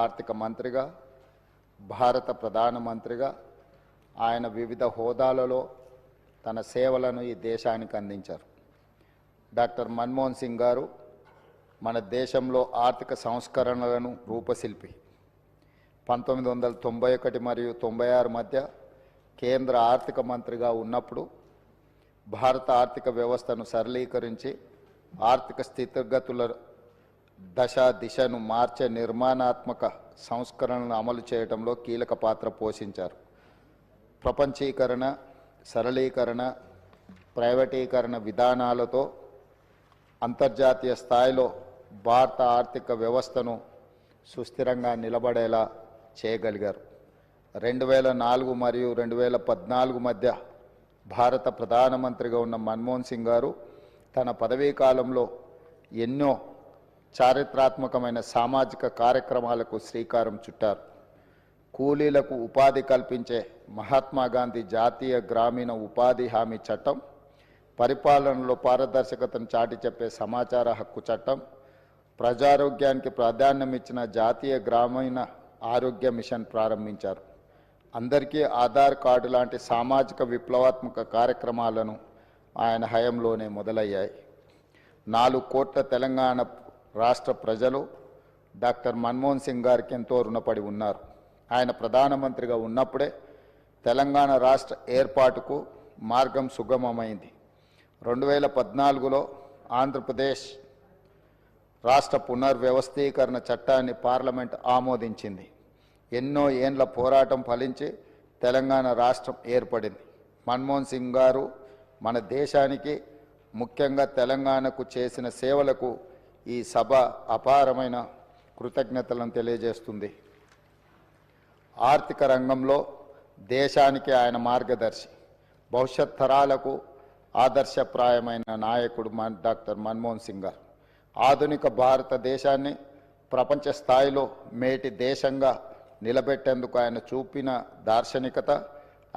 ఆర్థిక మంత్రిగా, భారత ప్రధానమంత్రిగా ఆయన వివిధ హోదాలలో తన సేవలను ఈ దేశానికి అందించారు. డాక్టర్ మన్మోహన్ సింగ్ గారు మన దేశంలో ఆర్థిక సంస్కరణలను రూపశిల్పి. 1991 మరియు 96 మధ్య కేంద్ర ఆర్థిక మంత్రిగా ఉన్నప్పుడు భారత ఆర్థిక వ్యవస్థను సరళీకరించి ఆర్థిక స్థితిగతుల దిశను మార్చే నిర్మాణాత్మక సంస్కరణలను అమలు చేయడంలో కీలక పాత్ర పోషించారు. ప్రపంచీకరణ, సరళీకరణ, ప్రైవేటీకరణ విధానాలతో అంతర్జాతీయ స్థాయిలో భారత ఆర్థిక వ్యవస్థను సుస్థిరంగా నిలబడేలా చేయగలిగారు. 2004 మరియు 2014 మధ్య భారత ప్రధానమంత్రిగా ఉన్న మన్మోహన్ సింగ్ గారు తన పదవీ కాలంలో ఎన్నో చారిత్రాత్మకమైన సామాజిక కార్యక్రమాలకు శ్రీకారం చుట్టారు. కూలీలకు ఉపాధి కల్పించే మహాత్మా గాంధీ జాతీయ గ్రామీణ ఉపాధి హామీ చట్టం, పరిపాలనలో పారదర్శకతను చాటి చెప్పే సమాచార హక్కు చట్టం, ప్రజారోగ్యానికి ప్రాధాన్యం ఇచ్చిన జాతీయ గ్రామీణ ఆరోగ్య మిషన్ ప్రారంభించారు. అందరికీ ఆధార్ కార్డు లాంటి సామాజిక విప్లవాత్మక కార్యక్రమాలను ఆయన హయాంలోనే మొదలయ్యాయి. 4 కోట్ల తెలంగాణ రాష్ట్ర ప్రజలు డాక్టర్ మన్మోహన్ సింగ్ గారికి ఎంతో రుణపడి ఉన్నారు. ఆయన ప్రధానమంత్రిగా ఉన్నప్పుడే తెలంగాణ రాష్ట్ర ఏర్పాటుకు మార్గం సుగమమైంది. 2014లో ఆంధ్రప్రదేశ్ రాష్ట్ర పునర్వ్యవస్థీకరణ చట్టాన్ని పార్లమెంట్ ఆమోదించింది. ఎన్నో ఏండ్ల పోరాటం ఫలించి తెలంగాణ రాష్ట్రం ఏర్పడింది. మన్మోహన్ సింగ్ గారు మన దేశానికి, ముఖ్యంగా తెలంగాణకు చేసిన సేవలకు ఈ సభ అపారమైన కృతజ్ఞతలను తెలియజేస్తుంది. ఆర్థిక రంగంలో దేశానికి ఆయన మార్గదర్శి, భవిష్యత్ తరాలకు ఆదర్శప్రాయమైన నాయకుడు డాక్టర్ మన్మోహన్ సింగ్ గారు. ఆధునిక భారతదేశాన్ని ప్రపంచ స్థాయిలో మేటి దేశంగా నిలబెట్టేందుకు ఆయన చూపిన దార్శనికత,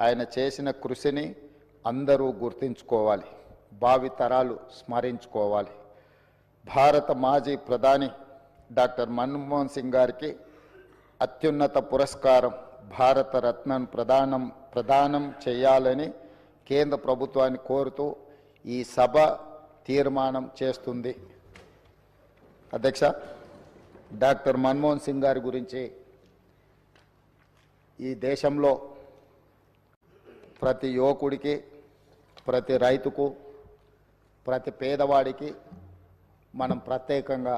ఆయన చేసిన కృషిని అందరూ గుర్తుంచుకోవాలి, భావితరాలు స్మరించుకోవాలి. భారత మాజీ ప్రధాని డాక్టర్ మన్మోహన్ సింగ్ గారికి అత్యున్నత పురస్కారం భారత రత్నను ప్రదానం చేయాలని కేంద్ర ప్రభుత్వాన్ని కోరుతూ ఈ సభ తీర్మానం చేస్తుంది. అధ్యక్ష, డాక్టర్ మన్మోహన్ సింగ్ గారి గురించి ఈ దేశంలో ప్రతి యువకుడికి, ప్రతి రైతుకు, ప్రతి పేదవాడికి మనం ప్రత్యేకంగా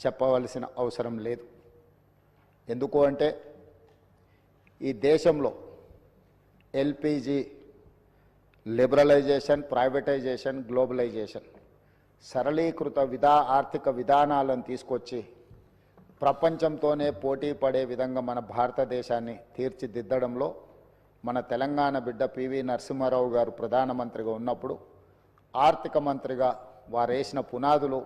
చెప్పవలసిన అవసరం లేదు. ఎందుకు అంటే ఈ దేశంలో ఎల్పిజి లిబరలైజేషన్, ప్రైవేటైజేషన్, గ్లోబలైజేషన్ సరళీకృత ఆర్థిక విధానాలను తీసుకొచ్చి ప్రపంచంతోనే పోటీ పడే విధంగా మన భారతదేశాన్ని తీర్చిదిద్దడంలో మన తెలంగాణ బిడ్డ పివి నరసింహారావు గారు ప్రధానమంత్రిగా ఉన్నప్పుడు ఆర్థిక మంత్రిగా వారు వేసిన పునాదులు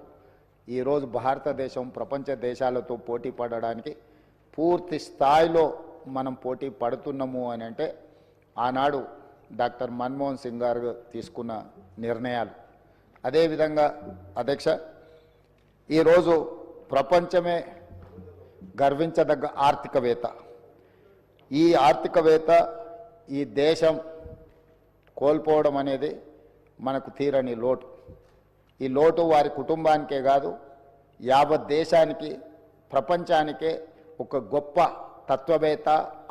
ఈరోజు భారతదేశం ప్రపంచ దేశాలతో పోటీ పడడానికి పూర్తి స్థాయిలో మనం పోటీ పడుతున్నాము అని అంటే ఆనాడు డాక్టర్ మన్మోహన్ సింగ్ గారు తీసుకున్న నిర్ణయాలు. అదేవిధంగా అధ్యక్ష, ఈరోజు ప్రపంచమే గర్వించదగ్గ ఆర్థికవేత్త, ఈ ఆర్థికవేత్త ఈ దేశం కోల్పోవడం అనేది మనకు తీరని లోటు. ఈ లోటు వారి కుటుంబానికే కాదు, యావత్ దేశానికి, ప్రపంచానికే ఒక గొప్ప తత్వవేత్త,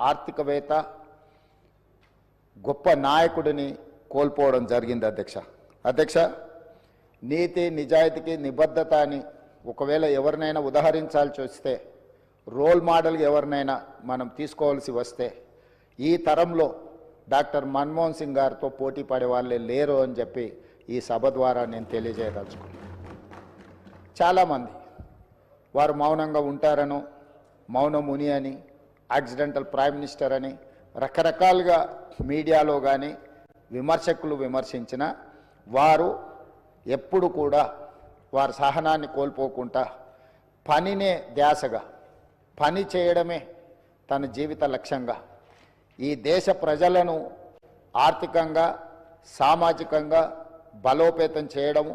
ఆర్థికవేత్త, గొప్ప నాయకుడిని కోల్పోవడం జరిగింది. అధ్యక్ష, నీతి, నిజాయితీకి, నిబద్ధత అని ఒకవేళ ఎవరినైనా ఉదాహరించాల్సి వస్తే, రోల్ మోడల్గా ఎవరినైనా మనం తీసుకోవాల్సి వస్తే ఈ తరంలో డాక్టర్ మన్మోహన్ సింగ్ గారితో పోటీ పడే వాళ్ళే లేరు అని చెప్పి ఈ సభ ద్వారా నేను తెలియజేయదలుచుకున్నాను. చాలామంది వారు మౌనంగా ఉంటారనో, మౌనముని అని, యాక్సిడెంటల్ ప్రైమ్ మినిస్టర్ అని రకరకాలుగా మీడియాలో కానీ విమర్శకులు విమర్శించిన వారు ఎప్పుడు కూడా వారి సహనాన్ని కోల్పోకుండా పనినే ధ్యాసగా, పని చేయడమే తన జీవిత లక్ష్యంగా ఈ దేశ ప్రజలను ఆర్థికంగా, సామాజికంగా బలోపేతం చేయడము,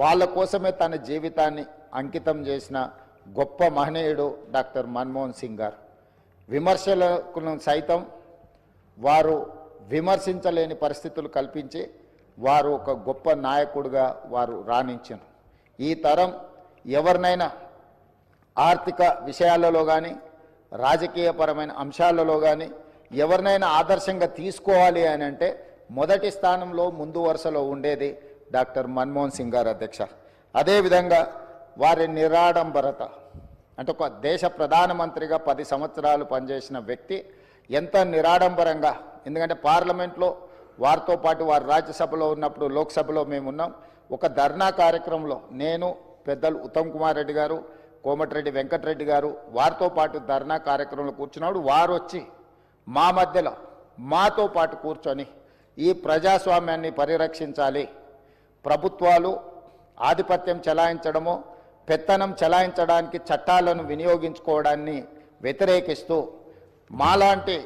వాళ్ళ కోసమే తన జీవితాన్ని అంకితం చేసిన గొప్ప మహనీయుడు డాక్టర్ మన్మోహన్ సింగ్ గారు. విమర్శలను సైతం వారు విమర్శించలేని పరిస్థితులు కల్పించి వారు ఒక గొప్ప నాయకుడిగా వారు రాణించారు. ఈ తరం ఎవరినైనా ఆర్థిక విషయాలలో కానీ రాజకీయపరమైన అంశాలలో కానీ ఎవరినైనా ఆదర్శంగా తీసుకోవాలి అని అంటే మొదటి స్థానంలో ముందు వరుసలో ఉండేది డాక్టర్ మన్మోహన్ సింగ్ గారు అధ్యక్ష. అదేవిధంగా వారి నిరాడంబరత, అంటే ఒక దేశ ప్రధానమంత్రిగా 10 సంవత్సరాలు పనిచేసిన వ్యక్తి ఎంత నిరాడంబరంగా, ఎందుకంటే పార్లమెంట్లో వారితో పాటు వారు రాజ్యసభలో ఉన్నప్పుడు లోక్సభలో మేము ఉన్నాం. ఒక ధర్నా కార్యక్రమంలో నేను, పెద్దలు ఉత్తమ్ కుమార్ రెడ్డి గారు, కోమటిరెడ్డి వెంకటరెడ్డి గారు వారితో పాటు ధర్నా కార్యక్రమంలో కూర్చున్నాడు. వారు వచ్చి మా మధ్యలో మాతో పాటు కూర్చొని ఈ ప్రజాస్వామ్యాన్ని పరిరక్షించాలి, ప్రభుత్వాలు ఆధిపత్యం చెలాయించడమో పెత్తనం చెలాయించడానికి చట్టాలను వినియోగించుకోవడాన్ని వ్యతిరేకిస్తూ మాలాంటి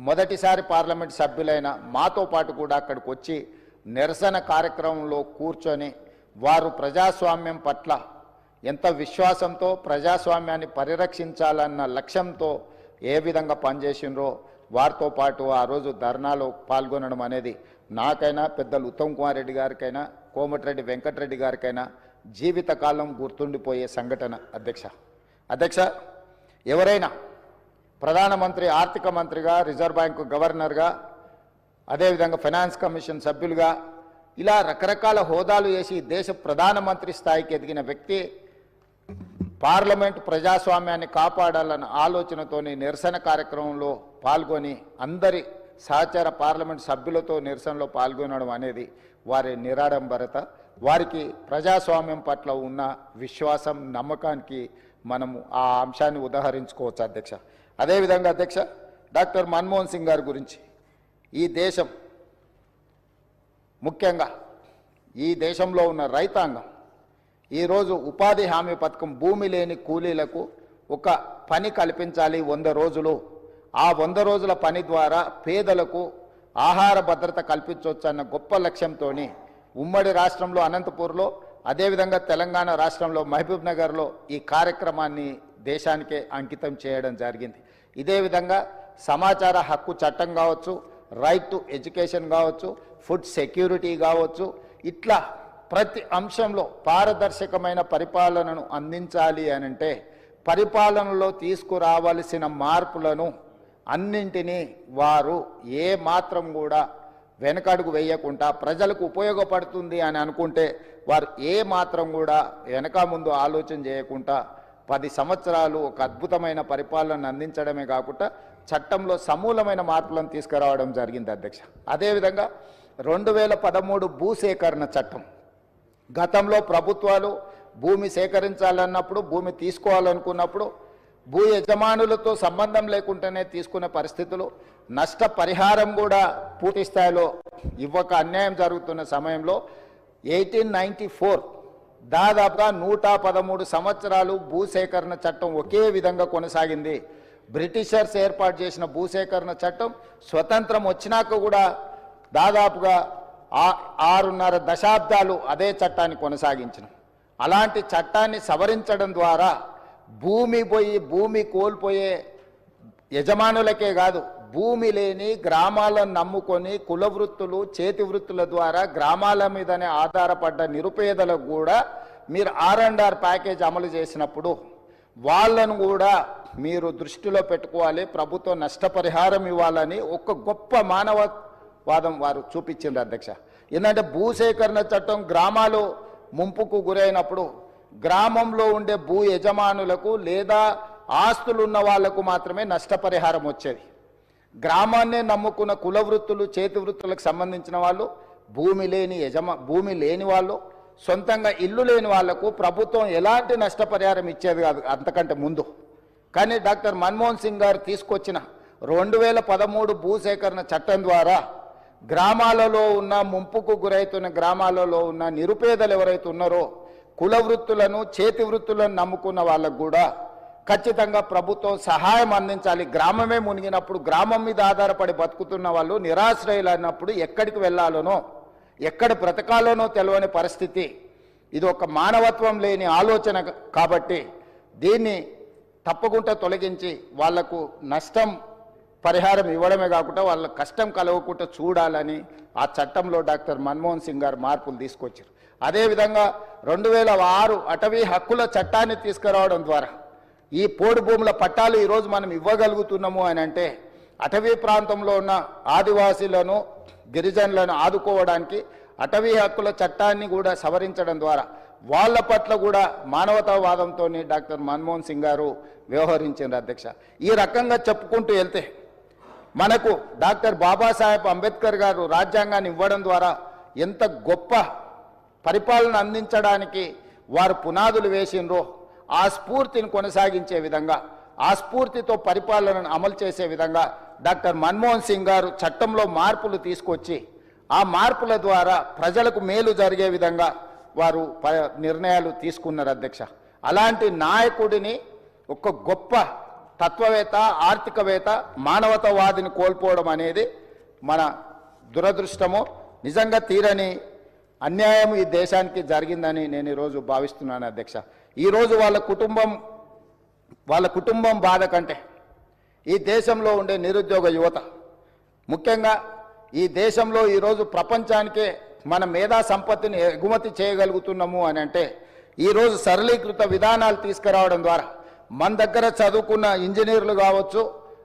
మొదటిసారి పార్లమెంట్ సభ్యులైన మాతో పాటు కూడా అక్కడికి వచ్చి నిరసన కార్యక్రమంలో కూర్చొని వారు ప్రజాస్వామ్యం పట్ల ఎంత విశ్వాసంతో ప్రజాస్వామ్యాన్ని పరిరక్షించాలన్న లక్ష్యంతో ఏ విధంగా పనిచేసినరో వారితో పాటు ఆ రోజు ధర్నాలో పాల్గొనడం అనేది నాకైనా, పెద్దలు ఉత్తమ్ కుమార్ రెడ్డి గారికైనా, కోమటిరెడ్డి వెంకటరెడ్డి గారికైనా జీవితకాలం గుర్తుండిపోయే సంఘటన అధ్యక్ష. ఎవరైనా ప్రధానమంత్రి, ఆర్థిక మంత్రిగా, రిజర్వ్ బ్యాంకు గవర్నర్గా, అదేవిధంగా ఫైనాన్స్ కమిషన్ సభ్యులుగా ఇలా రకరకాల హోదాలు చేసి దేశ ప్రధానమంత్రి స్థాయికి ఎదిగిన వ్యక్తి పార్లమెంట్ ప్రజాస్వామ్యాన్ని కాపాడాలన్న ఆలోచనతోని నిరసన కార్యక్రమంలో పాల్గొని అందరి సహచర పార్లమెంట్ సభ్యులతో నిరసనలో పాల్గొనడం అనేది వారి నిరాడంబరత, వారికి ప్రజాస్వామ్యం పట్ల ఉన్న విశ్వాసం, నమ్మకానికి మనము ఆ అంశాన్ని ఉదాహరించుకోవచ్చు అధ్యక్ష. అదేవిధంగా అధ్యక్ష, డాక్టర్ మన్మోహన్ సింగ్ గారి గురించి ఈ దేశం, ముఖ్యంగా ఈ దేశంలో ఉన్న రైతాంగం ఈరోజు ఉపాధి హామీ పథకం, భూమి లేని కూలీలకు ఒక పని కల్పించాలి 100 రోజులు. ఆ 100 రోజుల పని ద్వారా పేదలకు ఆహార భద్రత కల్పించవచ్చు అన్న గొప్ప లక్ష్యంతో ఉమ్మడి రాష్ట్రంలో అనంతపూర్లో, అదేవిధంగా తెలంగాణ రాష్ట్రంలో మహబూబ్ నగర్లో ఈ కార్యక్రమాన్ని దేశానికే అంకితం చేయడం జరిగింది. ఇదే విధంగా సమాచార హక్కు చట్టం కావచ్చు, రైట్ టు ఎడ్యుకేషన్ కావచ్చు, ఫుడ్ సెక్యూరిటీ కావచ్చు, ఇట్లా ప్రతి అంశంలో పారదర్శకమైన పరిపాలనను అందించాలి అనంటే పరిపాలనలో తీసుకురావాల్సిన మార్పులను అన్నింటినీ వారు ఏ మాత్రం కూడా వెనకడుగు వేయకుండా ప్రజలకు ఉపయోగపడుతుంది అని అనుకుంటే వారు ఏ మాత్రం కూడా వెనక ముందు ఆలోచన చేయకుండా 10 సంవత్సరాలు ఒక అద్భుతమైన పరిపాలన అందించడమే కాకుండా చట్టంలో సమూలమైన మార్పులను తీసుకురావడం జరిగింది అధ్యక్ష. అదేవిధంగా 2013 భూసేకరణ చట్టం, గతంలో ప్రభుత్వాలు భూమి సేకరించాలన్నప్పుడు, భూమి తీసుకోవాలనుకున్నప్పుడు భూ యజమానులతో సంబంధం లేకుండానే తీసుకునే పరిస్థితులు, నష్టపరిహారం కూడా పూర్తి స్థాయిలో ఇవ్వక అన్యాయం జరుగుతున్న సమయంలో 1894 దాదాపుగా 113 సంవత్సరాలు భూసేకరణ చట్టం ఒకే విధంగా కొనసాగింది. బ్రిటిషర్స్ ఏర్పాటు చేసిన భూసేకరణ చట్టం స్వతంత్రం వచ్చినాక కూడా దాదాపుగా 6.5 దశాబ్దాలు అదే చట్టాన్ని కొనసాగించిన. అలాంటి చట్టాన్ని సవరించడం ద్వారా భూమి కోల్పోయే యజమానులకే కాదు, భూమి లేని గ్రామాలను నమ్ముకొని కుల వృత్తులు, చేతి వృత్తుల ద్వారా గ్రామాల మీదనే ఆధారపడ్డ నిరుపేదలకు కూడా మీరు R&R ప్యాకేజ్ అమలు చేసినప్పుడు వాళ్ళను కూడా మీరు దృష్టిలో పెట్టుకోవాలి, ప్రభుత్వం నష్టపరిహారం ఇవ్వాలని ఒక గొప్ప మానవవాదం వారు చూపించింది అధ్యక్ష. ఏంటంటే భూసేకరణ చట్టం గ్రామాలు ముంపుకు గురైనప్పుడు గ్రామంలో ఉండే భూ యజమానులకు లేదా ఆస్తులు ఉన్న వాళ్లకు మాత్రమే నష్టపరిహారం వచ్చేది. గ్రామాన్నే నమ్ముకున్న కుల వృత్తులు, చేతి వృత్తులకు సంబంధించిన వాళ్ళు, భూమి లేని వాళ్ళు, సొంతంగా ఇల్లు లేని వాళ్లకు ప్రభుత్వం ఎలాంటి నష్టపరిహారం ఇచ్చేది కాదు అంతకంటే ముందు. కానీ డాక్టర్ మన్మోహన్ సింగ్ గారు తీసుకొచ్చిన 2013 భూసేకరణ చట్టం ద్వారా గ్రామాలలో ఉన్న, ముంపుకు గురైతున్న గ్రామాలలో ఉన్న నిరుపేదలు ఎవరైతే ఉన్నారో కుల వృత్తులను, చేతి వృత్తులను నమ్ముకున్న వాళ్ళకు కూడా ఖచ్చితంగా ప్రభుత్వం సహాయం అందించాలి. గ్రామమే మునిగినప్పుడు, గ్రామం మీద ఆధారపడి బతుకుతున్న వాళ్ళు నిరాశ్రయులు అన్నప్పుడు ఎక్కడికి వెళ్ళాలనో, ఎక్కడ బ్రతకాలనో తెలియని పరిస్థితి. ఇది ఒక మానవత్వం లేని ఆలోచన. కాబట్టి దీన్ని తప్పకుండా తొలగించి వాళ్లకు నష్టం పరిహారం ఇవ్వడమే కాకుండా వాళ్ళ కష్టం కలగకుండా చూడాలని ఆ చట్టంలో డాక్టర్ మన్మోహన్ సింగ్ గారు మార్పులు తీసుకొచ్చారు. అదేవిధంగా 2006 అటవీ హక్కుల చట్టాన్ని తీసుకురావడం ద్వారా ఈ పోడు భూముల పట్టాలు ఈరోజు మనం ఇవ్వగలుగుతున్నాము అని అంటే అటవీ ప్రాంతంలో ఉన్న ఆదివాసీలను గిరిజనులను ఆదుకోవడానికి అటవీ హక్కుల చట్టాన్ని కూడా సవరించడం ద్వారా వాళ్ళ పట్ల కూడా మానవతావాదంతో డాక్టర్ మన్మోహన్ సింగ్ గారు వ్యవహరించారు అధ్యక్ష. ఈ రకంగా చెప్పుకుంటూ వెళ్తే మనకు డాక్టర్ బాబాసాహెబ్ అంబేద్కర్ గారు రాజ్యాంగాన్ని ఇవ్వడం ద్వారా ఎంత గొప్ప పరిపాలన అందించడానికి వారు పునాదులు వేసినరో ఆ స్ఫూర్తిని కొనసాగించే విధంగా ఆ స్ఫూర్తితో పరిపాలనను అమలు చేసే విధంగా డాక్టర్ మన్మోహన్ సింగ్ గారు చట్టంలో మార్పులు తీసుకొచ్చి ఆ మార్పుల ద్వారా ప్రజలకు మేలు జరిగే విధంగా వారు నిర్ణయాలు తీసుకున్నారు అధ్యక్ష. అలాంటి నాయకుడిని ఒక గొప్ప తత్వవేత్త, ఆర్థికవేత్త, మానవతావాదిని కోల్పోవడం అనేది మన దురదృష్టము, నిజంగా తీరని అన్యాయం ఈ దేశానికి జరిగిందని నేను ఈరోజు భావిస్తున్నాను అధ్యక్ష. ఈరోజు వాళ్ళ కుటుంబం బాధ కంటే ఈ దేశంలో ఉండే నిరుద్యోగ యువత, ముఖ్యంగా ఈ దేశంలో ఈరోజు ప్రపంచానికే మన మేధా సంపత్తిని ఎగుమతి చేయగలుగుతున్నాము అని అంటే ఈరోజు సరళీకృత విధానాలు తీసుకురావడం ద్వారా మన దగ్గర చదువుకున్న ఇంజనీర్లు కావచ్చు,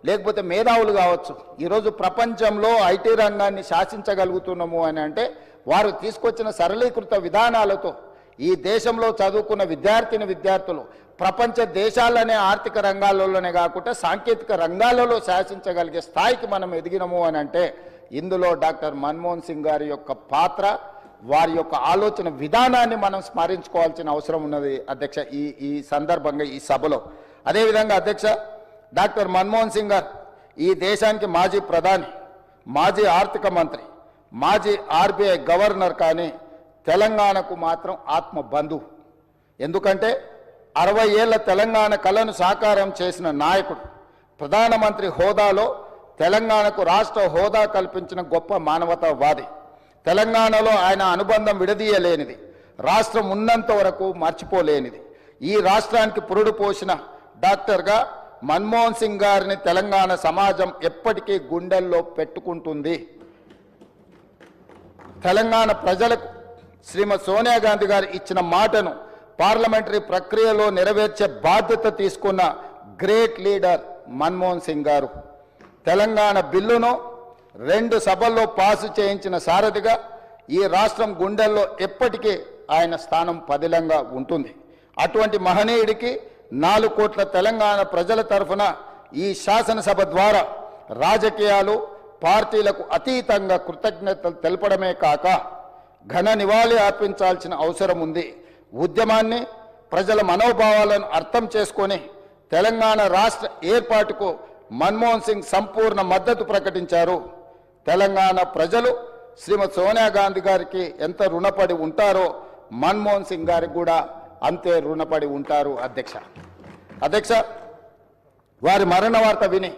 లేకపోతే మేధావులు కావచ్చు, ఈరోజు ప్రపంచంలో ఐటీ రంగాన్ని శాసించగలుగుతున్నాము అని అంటే వారు తీసుకొచ్చిన సరళీకృత విధానాలతో ఈ దేశంలో చదువుకున్న విద్యార్థులు ప్రపంచ దేశాలనే ఆర్థిక రంగాలలోనే కాకుండా సాంకేతిక రంగాలలో శాసించగలిగే స్థాయికి మనం ఎదిగినము అని అంటే ఇందులో డాక్టర్ మన్మోహన్ సింగ్ గారి యొక్క పాత్ర, వారి యొక్క ఆలోచన విధానాన్ని మనం స్మరించుకోవాల్సిన అవసరం ఉన్నది అధ్యక్ష ఈ సందర్భంగా ఈ సభలో. అదేవిధంగా అధ్యక్ష, డాక్టర్ మన్మోహన్ సింగ్ గారు ఈ దేశానికి మాజీ ప్రధాని, మాజీ ఆర్థిక మంత్రి, మాజీ ఆర్బీఐ గవర్నర్, కానీ తెలంగాణకు మాత్రం ఆత్మ బంధువు. ఎందుకంటే 60 ఏళ్ల తెలంగాణ కళను సాకారం చేసిన నాయకుడు, ప్రధానమంత్రి హోదాలో తెలంగాణకు రాష్ట్ర హోదా కల్పించిన గొప్ప మానవతావాది. తెలంగాణలో ఆయన అనుబంధం విడదీయలేనిది, రాష్ట్రం ఉన్నంత వరకు మర్చిపోలేనిది. ఈ రాష్ట్రానికి పురుడు పోసిన డాక్టర్గా మన్మోహన్ సింగ్ గారిని తెలంగాణ సమాజం ఎప్పటికీ గుండెల్లో పెట్టుకుంటుంది. తెలంగాణ ప్రజలకు శ్రీమతి సోనియా గాంధీ గారు ఇచ్చిన మాటను పార్లమెంటరీ ప్రక్రియలో నెరవేర్చే బాధ్యత తీసుకున్న గ్రేట్ లీడర్ మన్మోహన్ సింగ్ గారు. తెలంగాణ బిల్లును 2 సభల్లో పాసు చేయించిన సారథిగా ఈ రాష్ట్రం గుండెల్లో ఎప్పటికీ ఆయన స్థానం పదిలంగా ఉంటుంది. అటువంటి మహనీయుడికి 4 కోట్ల తెలంగాణ ప్రజల తరఫున ఈ శాసనసభ ద్వారా రాజకీయాలు, పార్టీలకు అతీతంగా కృతజ్ఞతలు తెలపడమే కాక ఘన నివాళి అర్పించాల్సిన అవసరం ఉంది. ఉద్యమాన్ని, ప్రజల మనోభావాలను అర్థం చేసుకొని తెలంగాణ రాష్ట్ర ఏర్పాటుకు మన్మోహన్ సింగ్ సంపూర్ణ మద్దతు ప్రకటించారు. తెలంగాణ ప్రజలు శ్రీమతి సోనియా గాంధీ గారికి ఎంత రుణపడి ఉంటారో మన్మోహన్ సింగ్ గారికి కూడా అంతే రుణపడి ఉంటారు అధ్యక్ష. వారి మరణ వార్త విని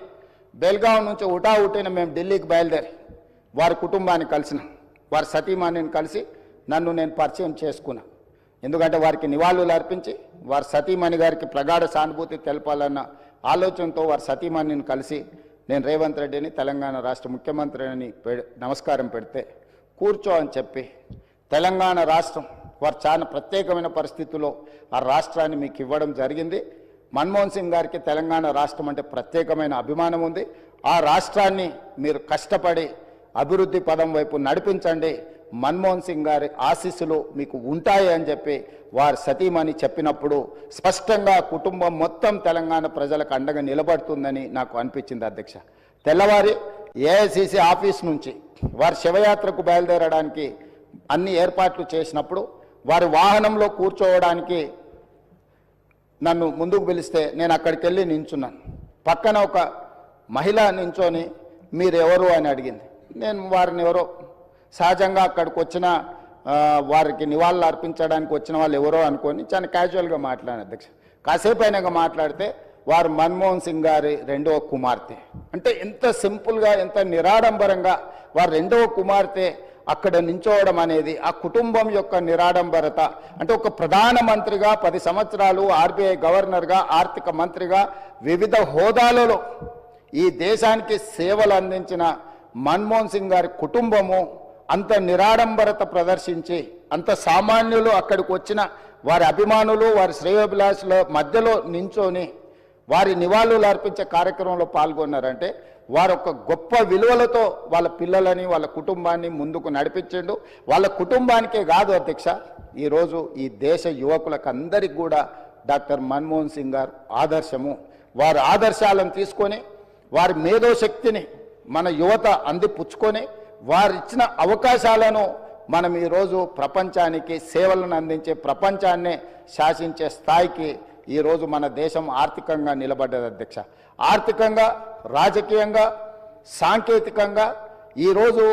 బెల్గాం నుంచి ఉటావుటిన మేము ఢిల్లీకి బయలుదేరి వారి కుటుంబాన్ని కలిసిన, వారి సతీమణిని కలిసి నేను పరిచయం చేసుకున్నా. ఎందుకంటే వారికి నివాళులు అర్పించి వారి సతీమణి గారికి ప్రగాఢ సానుభూతి తెలపాలన్న ఆలోచనతో వారి సతీమణిని కలిసి నేను రేవంత్ రెడ్డిని తెలంగాణ రాష్ట్ర ముఖ్యమంత్రిని నమస్కారం పెడితే కూర్చో అని చెప్పి, తెలంగాణ రాష్ట్రం వారు చాలా ప్రత్యేకమైన పరిస్థితుల్లో ఆ రాష్ట్రాన్ని మీకు ఇవ్వడం జరిగింది. మన్మోహన్ సింగ్ గారికి తెలంగాణ రాష్ట్రం అంటే ప్రత్యేకమైన అభిమానం ఉంది. ఆ రాష్ట్రాన్ని మీరు కష్టపడి అభివృద్ధి పదం వైపు నడిపించండి, మన్మోహన్ సింగ్ గారి ఆశీస్సులు మీకు ఉంటాయి అని చెప్పి వారి సతీమణి చెప్పినప్పుడు స్పష్టంగా కుటుంబం మొత్తం తెలంగాణ ప్రజలకు అండగా నిలబడుతుందని నాకు అనిపించింది అధ్యక్ష. తెల్లవారి ఏఐసిసి ఆఫీస్ నుంచి వారి శివయాత్రకు బయలుదేరడానికి అన్ని ఏర్పాట్లు చేసినప్పుడు వారి వాహనంలో కూర్చోవడానికి నన్ను ముందుకు పిలిస్తే నేను అక్కడికి వెళ్ళి నించున్నాను. పక్కన ఒక మహిళ నించొని మీరెవరు అని అడిగింది. నేను వారిని ఎవరో సహజంగా అక్కడికి వచ్చిన వారికి నివాళులు అర్పించడానికి వచ్చిన వాళ్ళు ఎవరో అనుకొని చాలా క్యాజువల్గా మాట్లాడాను అధ్యక్ష. కాసేపు అయినాక మాట్లాడితే వారు మన్మోహన్ సింగ్ గారి 2వ కుమార్తె. అంటే ఎంత సింపుల్గా, ఎంత నిరాడంబరంగా వారి 2వ కుమార్తె అక్కడ నించోవడం అనేది ఆ కుటుంబం యొక్క నిరాడంబరత. అంటే ఒక ప్రధానమంత్రిగా 10 సంవత్సరాలు, ఆర్బీఐ గవర్నర్గా, ఆర్థిక మంత్రిగా వివిధ హోదాలలో ఈ దేశానికి సేవలు అందించిన మన్మోహన్ సింగ్ గారి కుటుంబము అంత నిరాడంబరత ప్రదర్శించి, అంత సామాన్యులు అక్కడికి వచ్చిన వారి అభిమానులు, వారి శ్రేయోభిలాషుల మధ్యలో నించొని వారి నివాళులు అర్పించే కార్యక్రమంలో పాల్గొన్నారంటే వారు ఒక గొప్ప విలువలతో వాళ్ళ పిల్లలని, వాళ్ళ కుటుంబాన్ని ముందుకు నడిపించిండు. వాళ్ళ కుటుంబానికే కాదు అధ్యక్ష, ఈరోజు ఈ దేశ యువకులకు అందరికీ కూడా డాక్టర్ మన్మోహన్ సింగ్ గారు ఆదర్శము. వారి ఆదర్శాలను తీసుకొని వారి మేధోశక్తిని మన యువత అందిపుచ్చుకొని వారిచ్చిన అవకాశాలను మనం ఈరోజు ప్రపంచానికి సేవలను అందించే, ప్రపంచాన్నే శాసించే స్థాయికి ఈరోజు మన దేశం ఆర్థికంగా నిలబడ్డది అధ్యక్ష. ఆర్థికంగా, రాజకీయంగా, సాంకేతికంగా ఈరోజు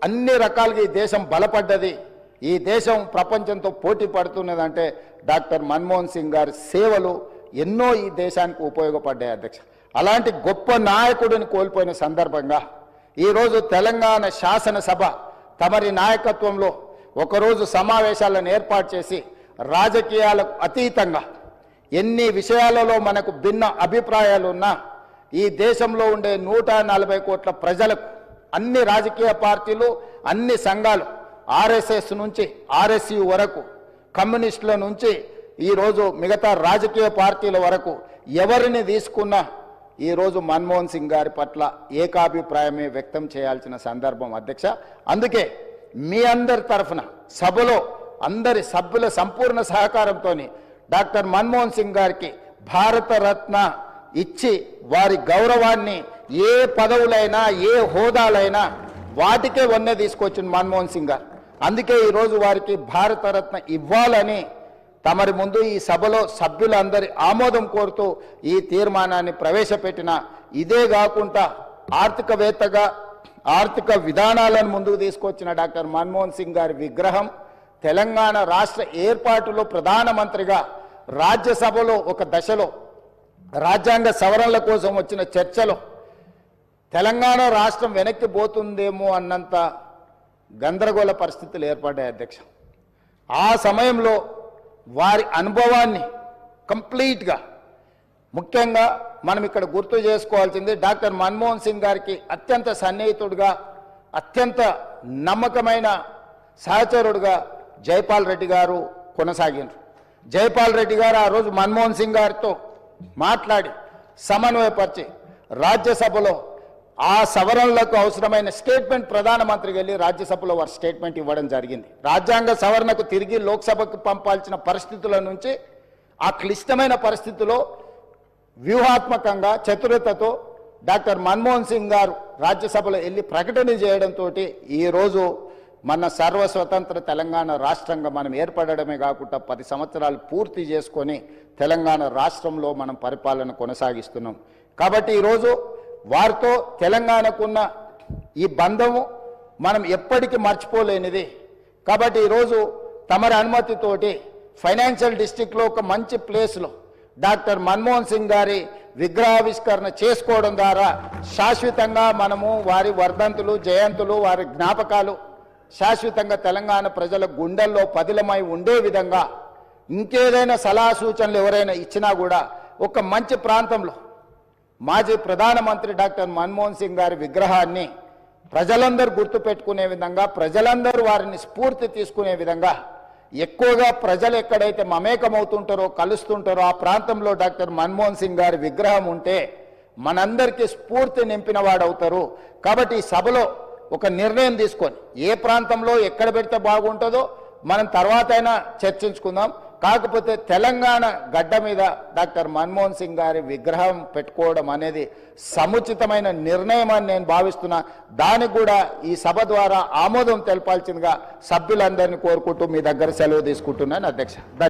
అన్ని రకాలుగా ఈ దేశం బలపడ్డది. ఈ దేశం ప్రపంచంతో పోటీ పడుతున్నదంటే డాక్టర్ మన్మోహన్ సింగ్ గారి సేవలు ఎన్నో ఈ దేశానికి ఉపయోగపడ్డాయి అధ్యక్ష. అలాంటి గొప్ప నాయకుడిని కోల్పోయిన సందర్భంగా ఈరోజు తెలంగాణ శాసనసభ తమరి నాయకత్వంలో ఒకరోజు సమావేశాలను ఏర్పాటు చేసి రాజకీయాలకు అతీతంగా ఎన్ని విషయాలలో మనకు భిన్న అభిప్రాయాలు ఉన్నా ఈ దేశంలో ఉండే 140 కోట్ల ప్రజలకు అన్ని రాజకీయ పార్టీలు, అన్ని సంఘాలు, ఆర్ఎస్ఎస్ నుంచి ఆర్ఎస్యు వరకు, కమ్యూనిస్టుల నుంచి ఈరోజు మిగతా రాజకీయ పార్టీల వరకు ఎవరిని తీసుకున్నా ఈరోజు మన్మోహన్ సింగ్ గారి పట్ల ఏకాభిప్రాయమే వ్యక్తం చేయాల్సిన సందర్భం అధ్యక్ష. అందుకే మీ అందరి తరఫున సభలో అందరి సభ్యుల సంపూర్ణ సహకారంతో డాక్టర్ మన్మోహన్ సింగ్ గారికి భారతరత్న ఇచ్చి వారి గౌరవాన్ని ఏ పదవులైనా, ఏ హోదాలైనా వాటికే వన్నె తీసుకొచ్చిన మన్మోహన్ సింగ్ గారు. అందుకే ఈరోజు వారికి భారతరత్న ఇవ్వాలని తమరి ముందు ఈ సభలో సభ్యులందరి ఆమోదం కోరుతూ ఈ తీర్మానాన్ని ప్రవేశపెట్టిన. ఇదే కాకుండా ఆర్థికవేత్తగా ఆర్థిక విధానాలను ముందుకు తీసుకొచ్చిన డాక్టర్ మన్మోహన్ సింగ్ గారి విగ్రహం తెలంగాణ రాష్ట్ర ఏర్పాటులో ప్రధానమంత్రిగా రాజ్యసభలో ఒక దశలో రాజ్యాంగ సవరణల కోసం వచ్చిన చర్చలో తెలంగాణ రాష్ట్రం వెనక్కి పోతుందేమో అన్నంత గందరగోళ పరిస్థితులు ఏర్పడ్డాయి అధ్యక్ష. ఆ సమయంలో వారి అనుభవాన్ని కంప్లీట్గా, ముఖ్యంగా మనం ఇక్కడ గుర్తు చేసుకోవాల్సింది డాక్టర్ మన్మోహన్ సింగ్ గారికి అత్యంత సన్నిహితుడుగా, అత్యంత నమ్మకమైన సహచరుడుగా జైపాల్ రెడ్డి గారు కొనసాగినారు. జైపాల్ రెడ్డి గారు ఆ రోజు మన్మోహన్ సింగ్ గారితో మాట్లాడి సమన్వయపరిచి రాజ్యసభలో ఆ సవరణలకు అవసరమైన స్టేట్మెంట్ ప్రధానమంత్రికి వెళ్ళి రాజ్యసభలో వారు స్టేట్మెంట్ ఇవ్వడం జరిగింది. రాజ్యాంగ సవరణకు తిరిగి లోక్సభకు పంపాల్సిన పరిస్థితుల నుంచి ఆ క్లిష్టమైన పరిస్థితిలో వ్యూహాత్మకంగా చతురతతో డాక్టర్ మన్మోహన్ సింగ్ గారు రాజ్యసభలో వెళ్ళి ప్రకటన చేయడంతో ఈరోజు మన సర్వస్వతంత్ర తెలంగాణ రాష్ట్రంగా మనం ఏర్పడడమే కాకుండా 10 సంవత్సరాలు పూర్తి చేసుకొని తెలంగాణ రాష్ట్రంలో మనం పరిపాలన కొనసాగిస్తున్నాం. కాబట్టి ఈరోజు వారితో తెలంగాణకున్న ఈ బంధము మనం ఎప్పటికీ మర్చిపోలేనిది. కాబట్టి ఈరోజు తమరి అనుమతితోటి ఫైనాన్షియల్ డిస్ట్రిక్ట్లో ఒక మంచి ప్లేస్లో డాక్టర్ మన్మోహన్ సింగ్ గారి విగ్రహావిష్కరణ చేసుకోవడం ద్వారా శాశ్వతంగా మనము వారి వర్ధంతులు, జయంతులు, వారి జ్ఞాపకాలు శాశ్వతంగా తెలంగాణ ప్రజల గుండెల్లో పదిలమై ఉండే విధంగా ఇంకేదైనా సలహా సూచనలు ఎవరైనా ఇచ్చినా కూడా ఒక మంచి ప్రాంతంలో మాజీ ప్రధానమంత్రి డాక్టర్ మన్మోహన్ సింగ్ గారి విగ్రహాన్ని ప్రజలందరూ గుర్తుపెట్టుకునే విధంగా, ప్రజలందరూ వారిని స్ఫూర్తి తీసుకునే విధంగా, ఎక్కువగా ప్రజలు ఎక్కడైతే మమేకమవుతుంటారో, కలుస్తుంటారో ఆ ప్రాంతంలో డాక్టర్ మన్మోహన్ సింగ్ గారి విగ్రహం ఉంటే మనందరికీ స్ఫూర్తి నింపిన వాడవుతారు. కాబట్టి ఈ సభలో ఒక నిర్ణయం తీసుకొని ఏ ప్రాంతంలో ఎక్కడ పెడితే బాగుంటుందో మనం తర్వాత అయినా చర్చించుకుందాం. కాకపోతే తెలంగాణ గడ్డ మీద డాక్టర్ మన్మోహన్ సింగ్ గారి విగ్రహం పెట్టుకోవడం అనేది సముచితమైన నిర్ణయం అని నేను భావిస్తున్నా. దానికి కూడా ఈ సభ ద్వారా ఆమోదం తెలపాల్సిందిగా సభ్యులందరినీ కోరుకుంటూ మీ దగ్గర సెలవు తీసుకుంటున్నాను అధ్యక్ష.